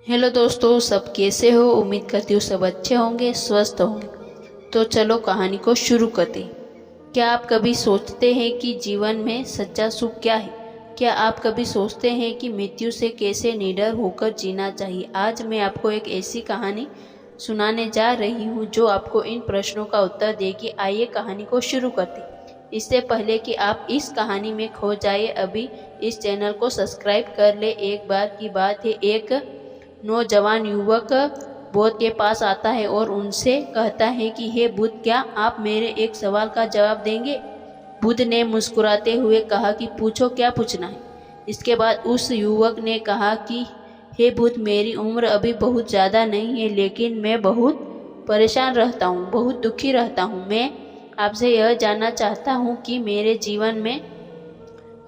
Hello दोस्तों, सब कैसे हो। उम्मीद करती हूँ सब अच्छे होंगे, स्वस्थ होंगे। तो चलो कहानी को शुरू करते हैं। क्या आप कभी सोचते हैं कि जीवन में सच्चा सुख क्या है? क्या आप कभी सोचते हैं कि मृत्यु से कैसे निडर होकर जीना चाहिए? आज मैं आपको एक ऐसी कहानी सुनाने जा रही हूँ जो आपको इन प्रश्नों का उत्तर देगी। आइए कहानी को शुरू करते हैं। इससे पहले कि आप इस कहानी में खो जाए, अभी इस चैनल को सब्सक्राइब कर ले। एक बार की बात है, एक नौजवान युवक बुद्ध के पास आता है और उनसे कहता है कि हे बुद्ध, क्या आप मेरे एक सवाल का जवाब देंगे? बुद्ध ने मुस्कुराते हुए कहा कि पूछो, क्या पूछना है। इसके बाद उस युवक ने कहा कि हे बुद्ध, मेरी उम्र अभी बहुत ज़्यादा नहीं है, लेकिन मैं बहुत परेशान रहता हूँ, बहुत दुखी रहता हूँ। मैं आपसे यह जानना चाहता हूँ कि मेरे जीवन में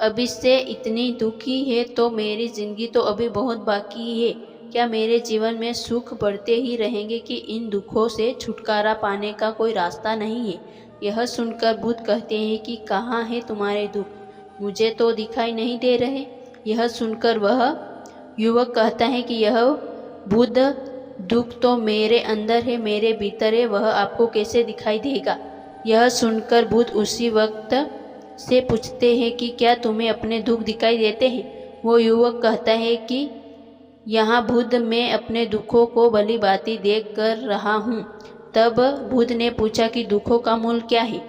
अभी से इतनी दुखी है तो मेरी ज़िंदगी तो अभी बहुत बाकी है। क्या मेरे जीवन में सुख बढ़ते ही रहेंगे कि इन दुखों से छुटकारा पाने का कोई रास्ता नहीं है? यह सुनकर बुद्ध कहते हैं कि कहाँ है तुम्हारे दुख? मुझे तो दिखाई नहीं दे रहे। यह सुनकर वह युवक कहता है कि यह बुद्ध, दुख तो मेरे अंदर है, मेरे भीतर है, वह आपको कैसे दिखाई देगा? यह सुनकर बुद्ध उसी वक्त से पूछते हैं कि क्या तुम्हें अपने दुख दिखाई देते हैं? वो युवक कहता है कि यहाँ बुद्ध, मैं अपने दुखों को भली भांति देख कर रहा हूँ। तब बुद्ध ने पूछा कि दुखों का मूल क्या है?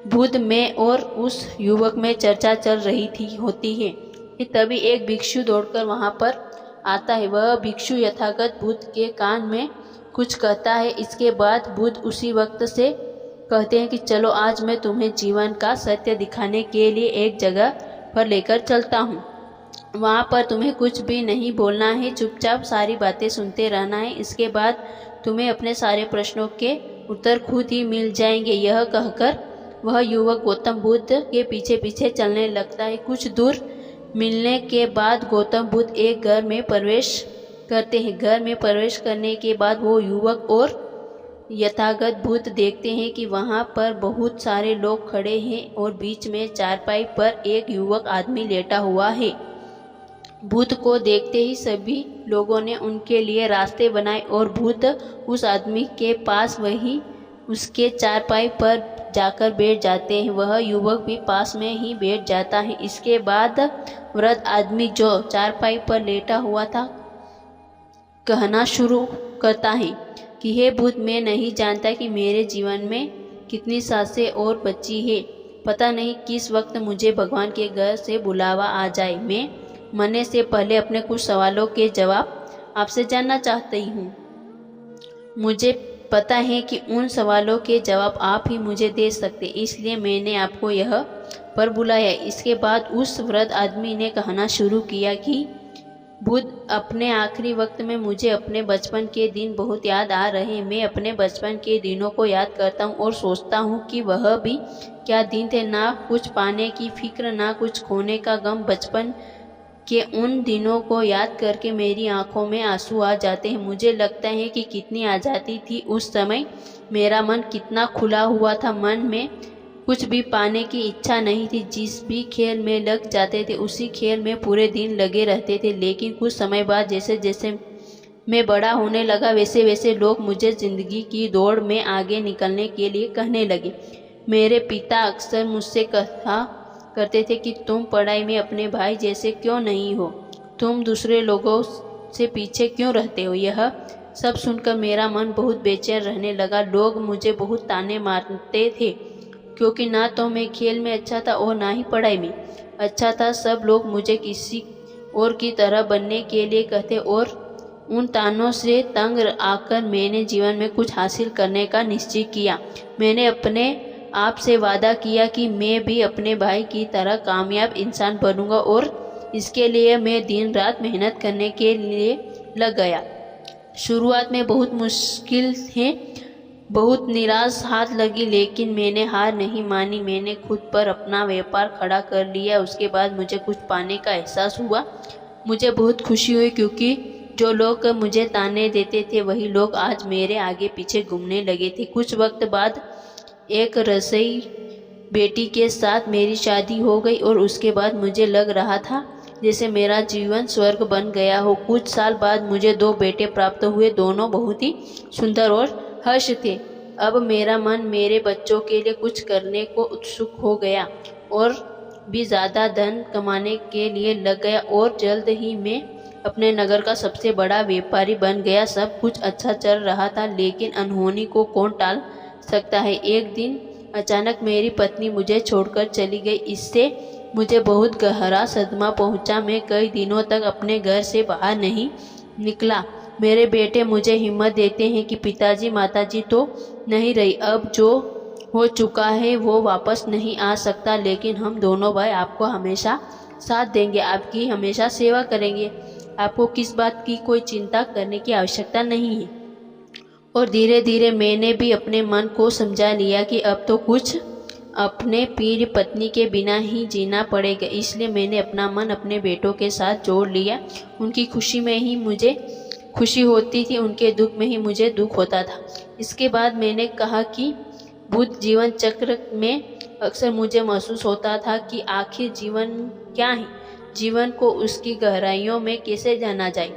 बुद्ध में और उस युवक में चर्चा चल रही होती है कि तभी एक भिक्षु दौड़कर वहाँ पर आता है। वह भिक्षु यथागत बुद्ध के कान में कुछ कहता है। इसके बाद बुद्ध उसी वक्त से कहते हैं कि चलो, आज मैं तुम्हें जीवन का सत्य दिखाने के लिए एक जगह पर लेकर चलता हूँ। वहाँ पर तुम्हें कुछ भी नहीं बोलना है, चुपचाप सारी बातें सुनते रहना है। इसके बाद तुम्हें अपने सारे प्रश्नों के उत्तर खुद ही मिल जाएंगे। यह कहकर वह युवक गौतम बुद्ध के पीछे पीछे चलने लगता है। कुछ दूर मिलने के बाद गौतम बुद्ध एक घर में प्रवेश करते हैं। घर में प्रवेश करने के बाद वो युवक और यथागत बुद्ध देखते हैं कि वहाँ पर बहुत सारे लोग खड़े हैं और बीच में चारपाई पर एक युवक आदमी लेटा हुआ है। बुद्ध को देखते ही सभी लोगों ने उनके लिए रास्ते बनाए और बुद्ध उस आदमी के पास वही उसके चारपाई पर जाकर बैठ जाते हैं। वह युवक भी पास में ही बैठ जाता है। इसके बाद वृद्ध आदमी जो चारपाई पर लेटा हुआ था कहना शुरू करता है कि हे बुद्ध, मैं नहीं जानता कि मेरे जीवन में कितनी सांसें और बची है। पता नहीं किस वक्त मुझे भगवान के घर से बुलावा आ जाए। मैं मरने से पहले अपने कुछ सवालों के जवाब आपसे जानना चाहती हूँ। मुझे पता है कि उन सवालों के जवाब आप ही मुझे दे सकते, इसलिए मैंने आपको यह पर बुलाया। इसके बाद उस वृद्ध आदमी ने कहना शुरू किया कि बुद्ध, अपने आखिरी वक्त में मुझे अपने बचपन के दिन बहुत याद आ रहे हैं। मैं अपने बचपन के दिनों को याद करता हूँ और सोचता हूँ कि वह भी क्या दिन थे। ना कुछ पाने की फिक्र, ना कुछ खोने का गम। बचपन के उन दिनों को याद करके मेरी आंखों में आंसू आ जाते हैं। मुझे लगता है कि कितनी आज़ादी थी उस समय। मेरा मन कितना खुला हुआ था। मन में कुछ भी पाने की इच्छा नहीं थी। जिस भी खेल में लग जाते थे उसी खेल में पूरे दिन लगे रहते थे। लेकिन कुछ समय बाद जैसे जैसे मैं बड़ा होने लगा, वैसे वैसे लोग मुझे ज़िंदगी की दौड़ में आगे निकलने के लिए कहने लगे। मेरे पिता अक्सर मुझसे कहा करते थे कि तुम पढ़ाई में अपने भाई जैसे क्यों नहीं हो, तुम दूसरे लोगों से पीछे क्यों रहते हो। यह सब सुनकर मेरा मन बहुत बेचैन रहने लगा। लोग मुझे बहुत ताने मारते थे क्योंकि ना तो मैं खेल में अच्छा था और ना ही पढ़ाई में अच्छा था। सब लोग मुझे किसी और की तरह बनने के लिए कहते और उन तानों से तंग आकर मैंने जीवन में कुछ हासिल करने का निश्चय किया। मैंने अपने आप से वादा किया कि मैं भी अपने भाई की तरह कामयाब इंसान बनूंगा और इसके लिए मैं दिन रात मेहनत करने के लिए लग गया। शुरुआत में बहुत मुश्किल है, बहुत निराश हाथ लगी, लेकिन मैंने हार नहीं मानी। मैंने खुद पर अपना व्यापार खड़ा कर लिया। उसके बाद मुझे कुछ पाने का एहसास हुआ। मुझे बहुत खुशी हुई क्योंकि जो लोग मुझे ताने देते थे वही लोग आज मेरे आगे पीछे घूमने लगे थे। कुछ वक्त बाद एक रसोई बेटी के साथ मेरी शादी हो गई और उसके बाद मुझे लग रहा था जैसे मेरा जीवन स्वर्ग बन गया हो। कुछ साल बाद मुझे 2 बेटे प्राप्त हुए। दोनों बहुत ही सुंदर और हर्ष थे। अब मेरा मन मेरे बच्चों के लिए कुछ करने को उत्सुक हो गया और भी ज़्यादा धन कमाने के लिए लग गया और जल्द ही मैं अपने नगर का सबसे बड़ा व्यापारी बन गया। सब कुछ अच्छा चल रहा था, लेकिन अनहोनी को कौन टाल सकता है। एक दिन अचानक मेरी पत्नी मुझे छोड़कर चली गई। इससे मुझे बहुत गहरा सदमा पहुंचा। मैं कई दिनों तक अपने घर से बाहर नहीं निकला। मेरे बेटे मुझे हिम्मत देते हैं कि पिताजी माताजी तो नहीं रही, अब जो हो चुका है वो वापस नहीं आ सकता, लेकिन हम दोनों भाई आपको हमेशा साथ देंगे, आपकी हमेशा सेवा करेंगे। आपको किस बात की कोई चिंता करने की आवश्यकता नहीं है। और धीरे धीरे मैंने भी अपने मन को समझा लिया कि अब तो कुछ अपने प्रिय पत्नी के बिना ही जीना पड़ेगा। इसलिए मैंने अपना मन अपने बेटों के साथ जोड़ लिया। उनकी खुशी में ही मुझे खुशी होती थी, उनके दुख में ही मुझे दुख होता था। इसके बाद मैंने कहा कि बुद्ध जीवन चक्र में अक्सर मुझे महसूस होता था कि आखिर जीवन क्या है, जीवन को उसकी गहराइयों में कैसे जाना जाए।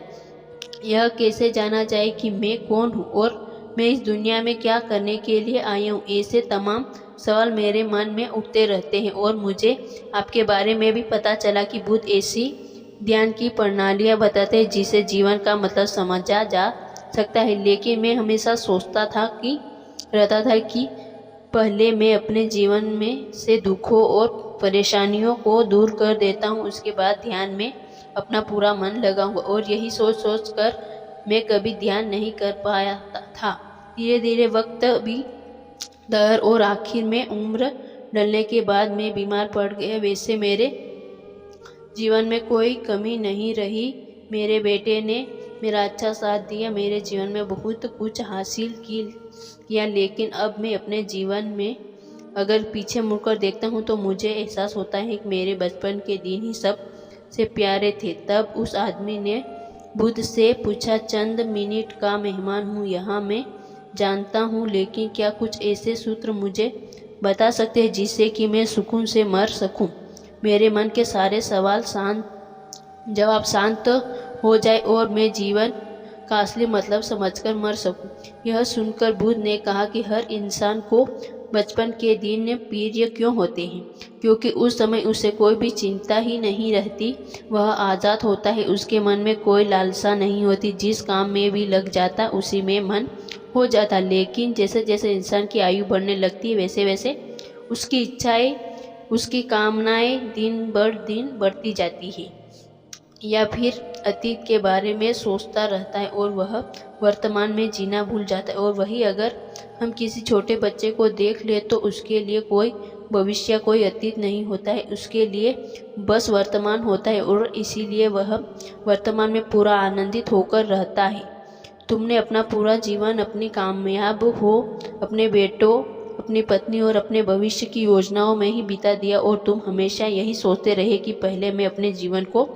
यह कैसे जाना जाए कि मैं कौन हूँ और मैं इस दुनिया में क्या करने के लिए आया हूँ। ऐसे तमाम सवाल मेरे मन में उठते रहते हैं। और मुझे आपके बारे में भी पता चला कि बुद्ध ऐसी ध्यान की प्रणालियाँ बताते हैं जिसे जीवन का मतलब समझा जा सकता है। लेकिन मैं हमेशा सोचता रहता था कि पहले मैं अपने जीवन में से दुखों और परेशानियों को दूर कर देता हूँ, उसके बाद ध्यान में अपना पूरा मन लगाऊंगा। और यही सोच कर मैं कभी ध्यान नहीं कर पाया था। धीरे धीरे वक्त भी दर और आखिर में उम्र ढलने के बाद मैं बीमार पड़ गया। वैसे मेरे जीवन में कोई कमी नहीं रही। मेरे बेटे ने मेरा अच्छा साथ दिया, मेरे जीवन में बहुत कुछ हासिल किया। लेकिन अब मैं अपने जीवन में अगर पीछे मुड़कर देखता हूँ तो मुझे एहसास होता है कि मेरे बचपन के दिन ही सबसे प्यारे थे। तब उस आदमी ने बुद्ध से पूछा, चंद मिनट का मेहमान हूँ यहाँ, मैं जानता हूँ, लेकिन क्या कुछ ऐसे सूत्र मुझे बता सकते हैं जिससे कि मैं सुकून से मर सकूँ। मेरे मन के सारे जवाब शांत हो जाए और मैं जीवन का असली मतलब समझकर मर सकूं। यह सुनकर बुद्ध ने कहा कि हर इंसान को बचपन के दिन प्रिय क्यों होते हैं, क्योंकि उस समय उसे कोई भी चिंता ही नहीं रहती। वह आज़ाद होता है, उसके मन में कोई लालसा नहीं होती। जिस काम में भी लग जाता उसी में मन हो जाता। लेकिन जैसे जैसे इंसान की आयु बढ़ने लगती है वैसे वैसे उसकी इच्छाएं, उसकी कामनाएं दिन बढ़ती जाती है, या फिर अतीत के बारे में सोचता रहता है और वह वर्तमान में जीना भूल जाता है। और वही अगर हम किसी छोटे बच्चे को देख ले तो उसके लिए कोई भविष्य, कोई अतीत नहीं होता है, उसके लिए बस वर्तमान होता है और इसीलिए वह वर्तमान में पूरा आनंदित होकर रहता है। तुमने अपना पूरा जीवन अपनी कामयाब हो, अपने बेटों, अपनी पत्नी और अपने भविष्य की योजनाओं में ही बिता दिया और तुम हमेशा यही सोचते रहे कि पहले मैं अपने जीवन को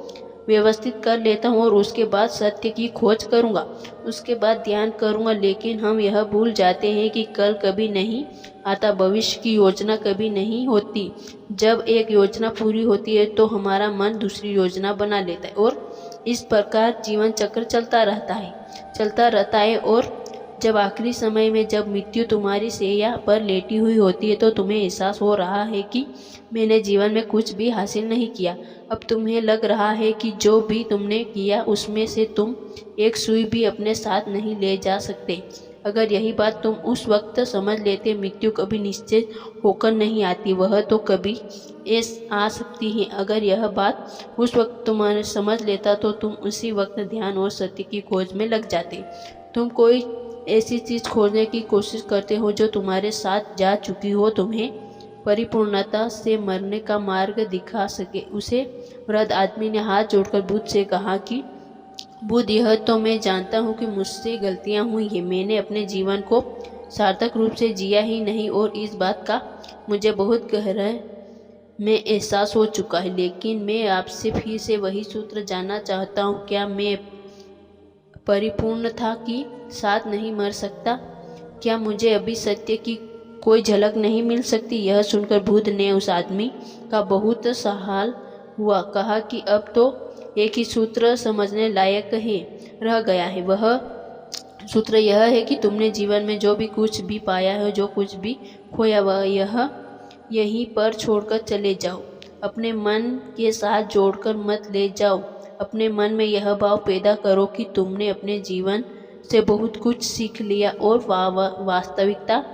व्यवस्थित कर लेता हूँ और उसके बाद सत्य की खोज करूँगा, उसके बाद ध्यान करूँगा। लेकिन हम यह भूल जाते हैं कि कल कभी नहीं आता, भविष्य की योजना कभी नहीं होती। जब एक योजना पूरी होती है तो हमारा मन दूसरी योजना बना लेता है और इस प्रकार जीवन चक्र चलता रहता है। और जब आखिरी समय में जब मृत्यु तुम्हारी सैया पर लेटी हुई होती है तो तुम्हें एहसास हो रहा है कि मैंने जीवन में कुछ भी हासिल नहीं किया। अब तुम्हें लग रहा है कि जो भी तुमने किया उसमें से तुम एक सुई भी अपने साथ नहीं ले जा सकते। अगर यही बात तुम उस वक्त समझ लेते, मृत्यु कभी निश्चित होकर नहीं आती, वह तो कभी आ सकती है। अगर यह बात उस वक्त तुम्हारे समझ लेता तो तुम उसी वक्त ध्यान और सत्य की खोज में लग जाते। तुम कोई ऐसी चीज़ खोजने की कोशिश करते हो जो तुम्हारे साथ जा चुकी हो, तुम्हें परिपूर्णता से मरने का मार्ग दिखा सके। उसे वृद्ध आदमी ने हाथ जोड़कर बुद्ध से कहा कि बुद्ध, यह तो मैं जानता हूँ कि मुझसे गलतियाँ हुई हैं, मैंने अपने जीवन को सार्थक रूप से जिया ही नहीं और इस बात का मुझे बहुत गहराई में एहसास हो चुका है। लेकिन मैं आपसे फिर से वही सूत्र जानना चाहता हूँ, क्या मैं परिपूर्ण था कि साथ नहीं मर सकता? क्या मुझे अभी सत्य की कोई झलक नहीं मिल सकती? यह सुनकर बुद्ध ने उस आदमी का बहुत सहाल हुआ, कहा कि अब तो एक ही सूत्र समझने लायक है रह गया है। वह सूत्र यह है कि तुमने जीवन में जो भी कुछ भी पाया है, जो कुछ भी खोया, वह यहीं पर छोड़कर चले जाओ। अपने मन के साथ जोड़कर मत ले जाओ। अपने मन में यह भाव पैदा करो कि तुमने अपने जीवन से बहुत कुछ सीख लिया और वास्तविकता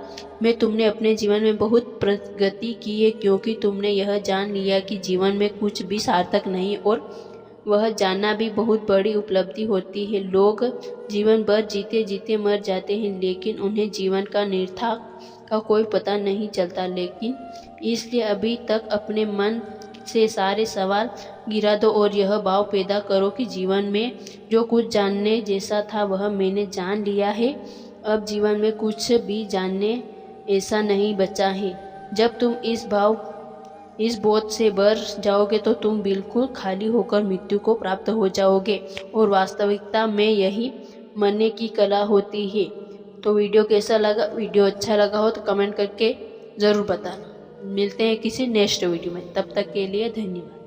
में तुमने अपने जीवन में बहुत प्रगति की है, क्योंकि तुमने यह जान लिया कि जीवन में कुछ भी सार्थक नहीं और वह जानना भी बहुत बड़ी उपलब्धि होती है। लोग जीवन भर जीते जीते मर जाते हैं, लेकिन उन्हें जीवन का निरर्थक का कोई पता नहीं चलता। लेकिन इसलिए अभी तक अपने मन से सारे सवाल गिरा दो और यह भाव पैदा करो कि जीवन में जो कुछ जानने जैसा था वह मैंने जान लिया है। अब जीवन में कुछ भी जानने ऐसा नहीं बचा है। जब तुम इस बोध से भर जाओगे तो तुम बिल्कुल खाली होकर मृत्यु को प्राप्त हो जाओगे, और वास्तविकता में यही मरने की कला होती है। तो वीडियो कैसा लगा? वीडियो अच्छा लगा हो तो कमेंट करके ज़रूर बताना। मिलते हैं किसी नेक्स्ट वीडियो में, तब तक के लिए धन्यवाद।